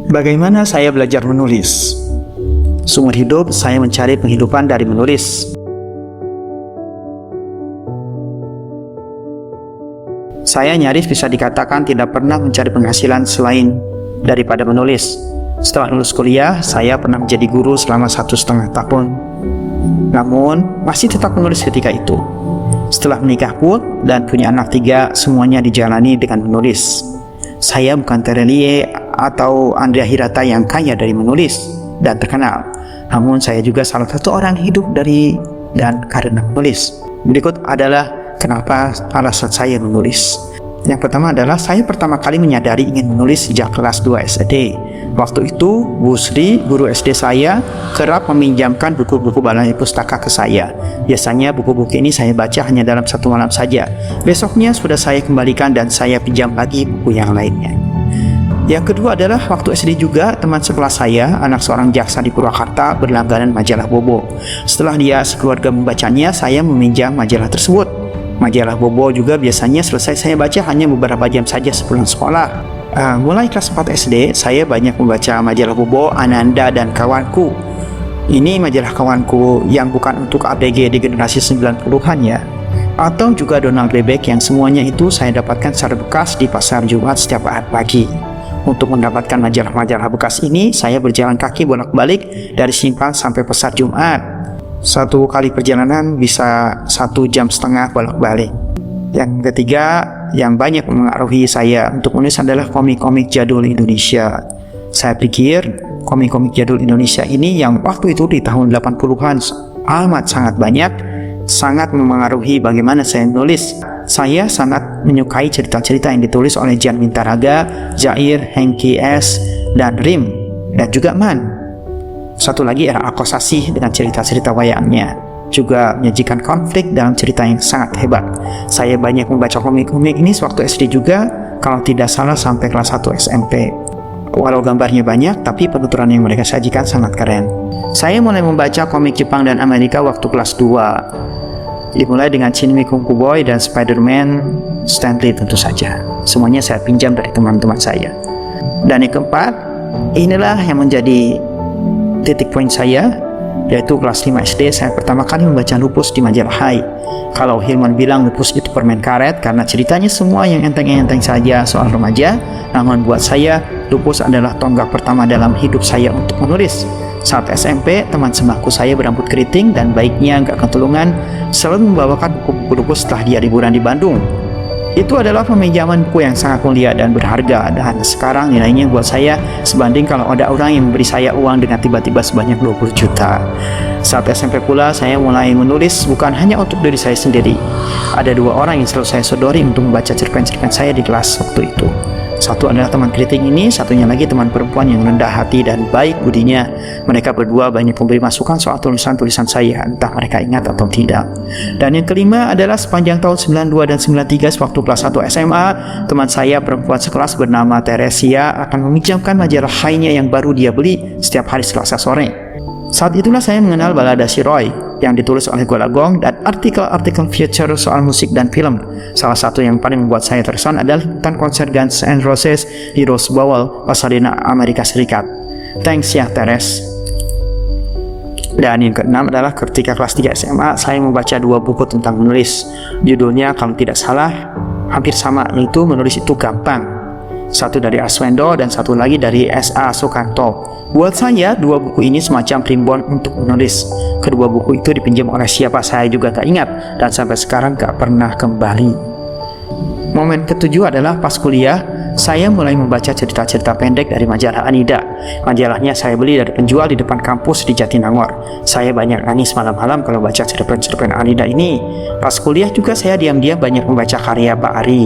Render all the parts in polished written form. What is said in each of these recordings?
Bagaimana saya belajar menulis? Seumur hidup saya mencari penghidupan dari menulis. Saya nyaris bisa dikatakan tidak pernah mencari penghasilan selain daripada menulis. Setelah lulus kuliah, saya pernah menjadi guru selama 1,5 tahun. Namun, masih tetap menulis ketika itu. Setelah menikah pun dan punya anak 3, semuanya dijalani dengan menulis. Saya bukan Terelie atau Andrea Hirata yang kaya dari menulis dan terkenal. Namun saya juga salah satu orang hidup dari dan karena menulis. Berikut adalah kenapa alasan saya menulis. Yang pertama adalah saya pertama kali menyadari ingin menulis sejak kelas 2 SD. Waktu itu, Bu Sri, guru SD saya, kerap meminjamkan buku-buku balai pustaka ke saya. Biasanya buku-buku ini saya baca hanya dalam 1 malam saja. Besoknya sudah saya kembalikan dan saya pinjam lagi buku yang lainnya. Yang kedua adalah waktu SD juga, teman sekelas saya, anak seorang jaksa di Purwakarta, berlangganan majalah Bobo. Setelah dia sekeluarga membacanya, saya meminjam majalah tersebut. Majalah Bobo juga biasanya selesai saya baca hanya beberapa jam saja sepulang sekolah. Mulai kelas 4 SD, saya banyak membaca majalah Bobo, Ananda, dan Kawanku. Ini majalah Kawanku yang bukan untuk ABG di generasi 90-an ya. Atau juga Donald Bebek yang semuanya itu saya dapatkan secara bekas di pasar Jumat setiap hari pagi. Untuk mendapatkan majalah-majalah bekas ini, saya berjalan kaki bolak-balik dari Simpang sampai pasar Jumat. Satu kali perjalanan bisa 1,5 jam bolak-balik. Yang ketiga yang banyak mengaruhi saya untuk menulis adalah komik-komik jadul Indonesia. Saya pikir komik-komik jadul Indonesia ini yang waktu itu di tahun 80-an amat sangat banyak, sangat memengaruhi bagaimana saya menulis. Saya sangat menyukai cerita-cerita yang ditulis oleh Jan Mintaraga, Jair, Hengki S, dan Rim, dan juga Man. Satu lagi era Akosasih dengan cerita-cerita wayangnya, juga menyajikan konflik dalam cerita yang sangat hebat. Saya banyak membaca komik-komik ini sewaktu SD juga, kalau tidak salah sampai kelas 1 SMP. Walau gambarnya banyak, tapi penuturan yang mereka sajikan sangat keren. Saya mulai membaca komik Jepang dan Amerika waktu kelas 2. Dimulai dengan Shin Kung-Fu Boy dan Spider-Man, Stan Lee tentu saja. Semuanya saya pinjam dari teman-teman saya. Dan yang keempat, inilah yang menjadi titik poin saya, yaitu kelas 5 SD saya pertama kali membaca Lupus di majalah Hai. Kalau Hilman bilang Lupus itu permen karet karena ceritanya semua yang enteng-enteng saja soal remaja, namun buat saya Lupus adalah tonggak pertama dalam hidup saya untuk menulis. Saat SMP, teman sebangku saya berambut keriting dan baiknya nggak ketulungan selalu membawakan buku-buku Lupus setelah dia liburan di Bandung. Itu adalah peminjaman buku yang sangat mulia dan berharga, dan sekarang nilainya buat saya sebanding kalau ada orang yang memberi saya uang dengan tiba-tiba sebanyak 20 juta. Saat SMP pula saya mulai menulis bukan hanya untuk diri saya sendiri. Ada 2 orang yang selalu saya sodori untuk membaca cerpen-cerpen saya di kelas waktu itu. Satu adalah teman keriting ini, satunya lagi teman perempuan yang rendah hati dan baik budinya. Mereka berdua banyak memberi masukan soal tulisan-tulisan saya, entah mereka ingat atau tidak. Dan yang kelima adalah sepanjang tahun 92 dan 93 sewaktu kelas 1 SMA, teman saya perempuan sekelas bernama Teresia akan meminjamkan majalah Hai-nya yang baru dia beli setiap hari Selasa sore. Saat itulah saya mengenal balada Si Roy yang ditulis oleh Golagong dan artikel-artikel future soal musik dan film. Salah satu yang paling membuat saya terkesan adalah tentang konser Guns N' Roses di Rose Bowl, Pasadena, Amerika Serikat. Thanks ya Teres. Dan yang keenam adalah ketika kelas 3 SMA saya membaca 2 buku tentang menulis. Judulnya kalau tidak salah hampir sama, yaitu Menulis Itu Gampang. Satu dari Aswendo dan satu lagi dari S.A. Sukanto. Buat saya, 2 buku ini semacam primbon untuk menulis. Kedua buku itu dipinjam oleh siapa saya juga tak ingat, dan sampai sekarang gak pernah kembali. Momen ketujuh adalah pas kuliah, saya mulai membaca cerita-cerita pendek dari majalah Anida. Majalahnya saya beli dari penjual di depan kampus di Jatinangor. Saya banyak nangis malam-malam kalau baca cerpen-cerpen Anida ini. Pas kuliah juga saya diam-diam banyak membaca karya Pak Ari.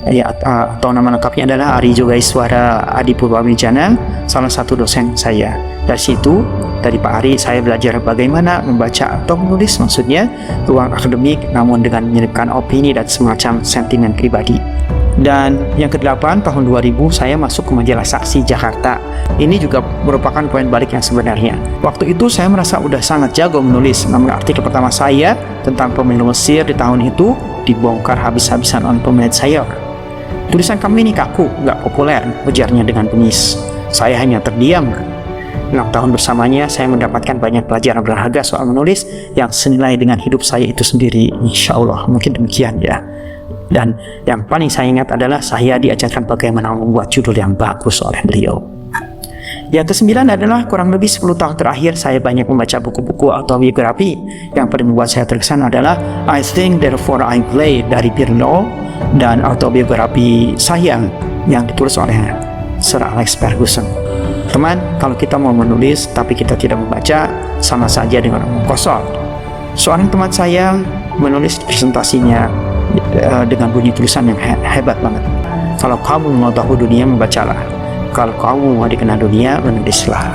Atau nama lengkapnya adalah Ari Jogaiswara Adi Purwawijana, salah satu dosen saya. Dari situ, dari Pak Ari, saya belajar bagaimana membaca atau menulis, maksudnya ruang akademik namun dengan menyelipkan opini dan semacam sentimen pribadi. Dan yang ke-8, tahun 2000 saya masuk ke majalah Saksi Jakarta. Ini juga merupakan poin balik yang sebenarnya. Waktu itu saya merasa udah sangat jago menulis, namun artikel pertama saya tentang pemilu Mesir di tahun itu dibongkar habis-habisan oleh pemilik saya. Tulisan kami ini kaku, nggak populer, ujarnya dengan bengis. Saya hanya terdiam. 6 tahun bersamanya, saya mendapatkan banyak pelajaran berharga soal menulis yang senilai dengan hidup saya itu sendiri. Insya Allah, mungkin demikian ya. Dan yang paling saya ingat adalah saya diajarkan bagaimana membuat judul yang bagus oleh beliau. Yang kesembilan adalah kurang lebih 10 tahun terakhir saya banyak membaca buku-buku autobiografi. Yang paling membuat saya terkesan adalah I Think Therefore I Play dari Pirlo dan autobiografi Sayang yang ditulis oleh Sir Alex Ferguson. Teman, kalau kita mau menulis tapi kita tidak membaca, sama saja dengan omong kosong. Seorang teman saya menulis presentasinya dengan bunyi tulisan yang hebat banget. Kalau kamu mau tahu dunia, membacalah. Kalau kamu mau dikenal dunia, menulislah.